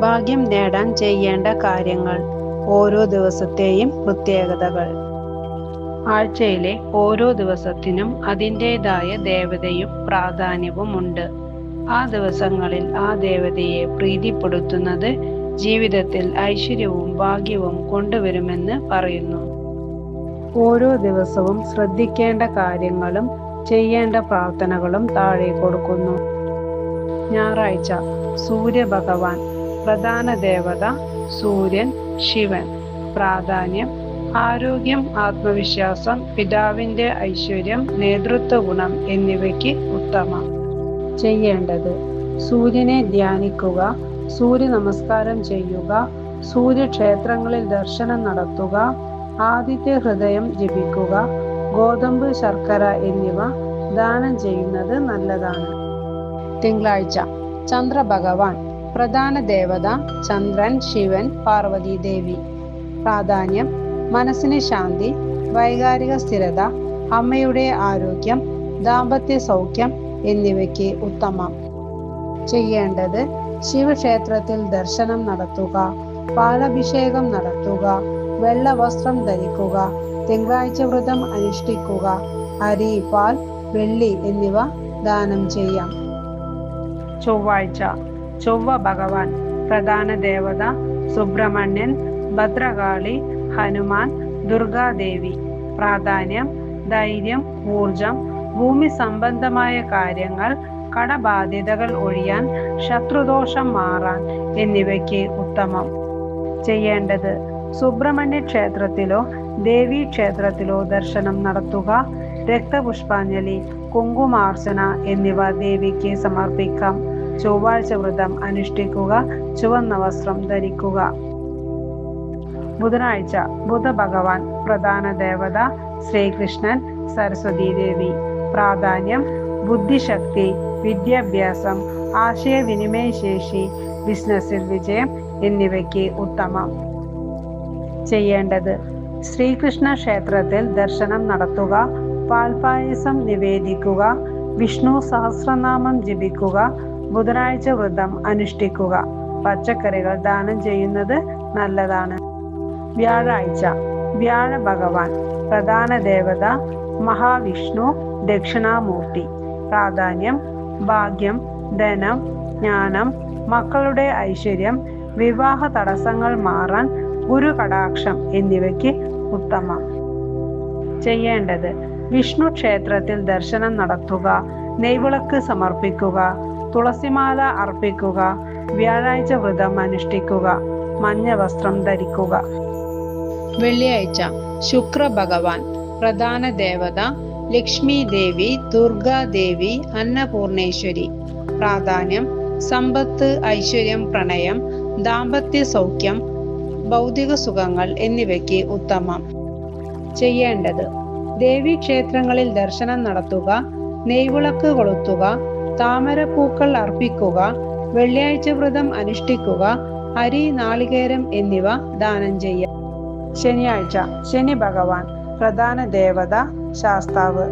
ഭാഗ്യം നേടാൻ ചെയ്യേണ്ട കാര്യങ്ങൾ, ഓരോ ദിവസത്തെയും പ്രത്യേകതകൾ. ആഴ്ചയിലെ ഓരോ ദിവസത്തിനും അതിൻ്റെതായ ദേവതയും പ്രാധാന്യവുമുണ്ട്. ആ ദിവസങ്ങളിൽ ആ ദേവതയെ പ്രീതിപ്പെടുത്തുന്നത് ജീവിതത്തിൽ ഐശ്വര്യവും ഭാഗ്യവും കൊണ്ടുവരുമെന്ന് പറയുന്നു. ഓരോ ദിവസവും ശ്രദ്ധിക്കേണ്ട കാര്യങ്ങളും ചെയ്യേണ്ട പ്രാർത്ഥനകളും താഴെ കൊടുക്കുന്നു. ഞായറാഴ്ച, സൂര്യഭഗവാൻ. പ്രധാന ദേവത സൂര്യൻ, ശിവൻ. പ്രാധാന്യം ആരോഗ്യം, ആത്മവിശ്വാസം, പിതാവിൻ്റെ ഐശ്വര്യം, നേതൃത്വ ഗുണം എന്നിവയ്ക്ക് ഉത്തമം. ചെയ്യേണ്ടത്: സൂര്യനെ ധ്യാനിക്കുക, സൂര്യ നമസ്കാരം ചെയ്യുക, സൂര്യക്ഷേത്രങ്ങളിൽ ദർശനം നടത്തുക, ആദിത്യ ഹൃദയം ജപിക്കുക, ഗോതമ്പ്, ശർക്കര എന്നിവ ദാനം ചെയ്യുന്നത് നല്ലതാണ്. തിങ്കളാഴ്ച, ചന്ദ്രഭഗവാൻ. പ്രധാന ദേവത ചന്ദ്രൻ, ശിവൻ, പാർവതി ദേവി. പ്രാധാന്യം മനസ്സിന് ശാന്തി, വൈകാരിക സ്ഥിരത, അമ്മയുടെ ആരോഗ്യം, ദാമ്പത്യ സൗഖ്യം എന്നിവയ്ക്ക് ഉത്തമം. ചെയ്യേണ്ടത്: ശിവക്ഷേത്രത്തിൽ ദർശനം നടത്തുക, പാലഭിഷേകം നടത്തുക, വെള്ള വസ്ത്രം ധരിക്കുക, തിങ്കളാഴ്ച വ്രതം അനുഷ്ഠിക്കുക, അരി, പാൽ, വെള്ളി എന്നിവ ദാനം ചെയ്യാം. ചൊവ്വാഴ്ച, ചൊവ്വ ഭഗവാൻ. പ്രധാന ദേവത സുബ്രഹ്മണ്യൻ, ഭദ്രകാളി, ഹനുമാൻ, ദുർഗാദേവി. പ്രാധാന്യം ധൈര്യം, ഊർജം, ഭൂമി സംബന്ധമായ കാര്യങ്ങൾ, കടബാധ്യതകൾ ഒഴിയാൻ, ശത്രുദോഷം മാറാൻ എന്നിവയ്ക്ക് ഉത്തമം. ചെയ്യേണ്ടത്: സുബ്രഹ്മണ്യ ക്ഷേത്രത്തിലോ ദേവീ ക്ഷേത്രത്തിലോ ദർശനം നടത്തുക, രക്തപുഷ്പാഞ്ജലി, കുങ്കുമാർച്ചന എന്നിവ ദേവിക്ക് സമർപ്പിക്കാം. ചൊവ്വാഴ്ച വ്രതം അനുഷ്ഠിക്കുക, ചുവന്ന വസ്ത്രം ധരിക്കുക. ബുധനാഴ്ച, ബുധഭഗവാൻ. പ്രധാന ദേവത ശ്രീകൃഷ്ണൻ, സരസ്വതി ദേവി. പ്രാധാന്യം ബുദ്ധിശക്തി, വിദ്യാഭ്യാസം, ആശയവിനിമയ ശേഷി, ബിസിനസ്സിൽ വിജയം എന്നിവയ്ക്ക് ഉത്തമം. ചെയ്യേണ്ടത്: ശ്രീകൃഷ്ണ ക്ഷേത്രത്തിൽ ദർശനം നടത്തുക, പാൽപായസം നിവേദിക്കുക, വിഷ്ണു സഹസ്രനാമം ജപിക്കുക, ബുധനാഴ്ച വ്രതം അനുഷ്ഠിക്കുക. പച്ചക്കറികൾ ദാനം ചെയ്യുന്നത് നല്ലതാണ്. വ്യാഴാഴ്ച, വ്യാഴ ഭഗവാൻ. പ്രധാന ദേവത മഹാവിഷ്ണു, ദക്ഷിണാമൂർത്തി. പ്രാധാന്യം ഭാഗ്യം, ധനം, ജ്ഞാനം, മക്കളുടെ ഐശ്വര്യം, വിവാഹ തടസ്സങ്ങൾ മാറാൻ, ഗുരു കടാക്ഷം എന്നിവയ്ക്ക് ഉത്തമം. ചെയ്യേണ്ടത്: വിഷ്ണു ക്ഷേത്രത്തിൽ ദർശനം നടത്തുക, നെയ്വിളക്ക് സമർപ്പിക്കുക, തുളസിമാല അർപ്പിക്കുക, വ്യാഴാഴ്ച വ്രതം അനുഷ്ഠിക്കുക, മഞ്ഞ വസ്ത്രം ധരിക്കുക. വെള്ളിയാഴ്ച, ശുക്ര ഭഗവാൻ. പ്രധാന ദേവത ലക്ഷ്മി ദേവി, ദുർഗാദേവി, അന്നപൂർണേശ്വരി. പ്രാധാന്യം സമ്പത്ത്, ഐശ്വര്യം, പ്രണയം, ദാമ്പത്യ സൗഖ്യം, ഭൗതിക സുഖങ്ങൾ എന്നിവയ്ക്ക് ഉത്തമം. ചെയ്യേണ്ടത്: ദേവീ ക്ഷേത്രങ്ങളിൽ ദർശനം നടത്തുക, നെയ്വിളക്ക് കൊളുത്തുക, താമരപ്പൂക്കൾ അർപ്പിക്കുക, വെള്ളിയാഴ്ച വ്രതം അനുഷ്ഠിക്കുക, അരി, നാളികേരം എന്നിവ ദാനം ചെയ്യാം. ശനിയാഴ്ച, ശനി ഭഗവാൻ. പ്രധാന ദേവത ശാസ്താവ്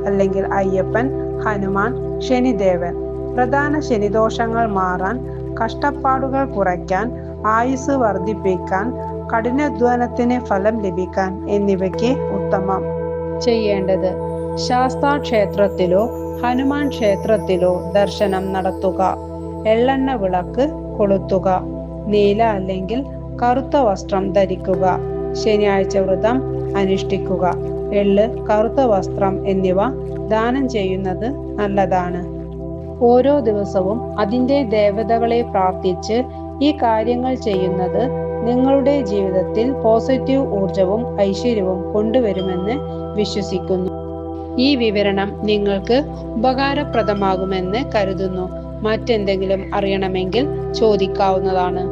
അല്ലെങ്കിൽ അയ്യപ്പൻ, ഹനുമാൻ, ശനിദേവൻ. പ്രധാന ശനിദോഷങ്ങൾ മാറാൻ, കഷ്ടപ്പാടുകൾ കുറയ്ക്കാൻ, ആയുസ് വർദ്ധിപ്പിക്കാൻ, കഠിനാധ്വാനത്തിന് ഫലം ലഭിക്കാൻ എന്നിവയ്ക്ക് ഉത്തമം. ചെയ്യേണ്ടത്: ശാസ്താ ക്ഷേത്രത്തിലോ ഹനുമാൻ ക്ഷേത്രത്തിലോ ദർശനം നടത്തുക, എള്ളെണ്ണ വിളക്ക് കൊളുത്തുക, നീല അല്ലെങ്കിൽ കറുത്ത വസ്ത്രം ധരിക്കുക, ശനിയാഴ്ച വ്രതം അനുഷ്ഠിക്കുക, എള്ള്, കറുത്ത വസ്ത്രം എന്നിവ ദാനം ചെയ്യുന്നത് നല്ലതാണ്. ഓരോ ദിവസവും അതിൻ്റെ ദേവതകളെ പ്രാർത്ഥിച്ച് ഈ കാര്യങ്ങൾ ചെയ്യുന്നത് നിങ്ങളുടെ ജീവിതത്തിൽ പോസിറ്റീവ് ഊർജവും ഐശ്വര്യവും കൊണ്ടുവരുമെന്ന് വിശ്വസിക്കുന്നു. ഈ വിവരണം നിങ്ങൾക്ക് ഉപകാരപ്രദമാകുമെന്ന് കരുതുന്നു. മറ്റെന്തെങ്കിലും അറിയണമെങ്കിൽ ചോദിക്കാവുന്നതാണ്.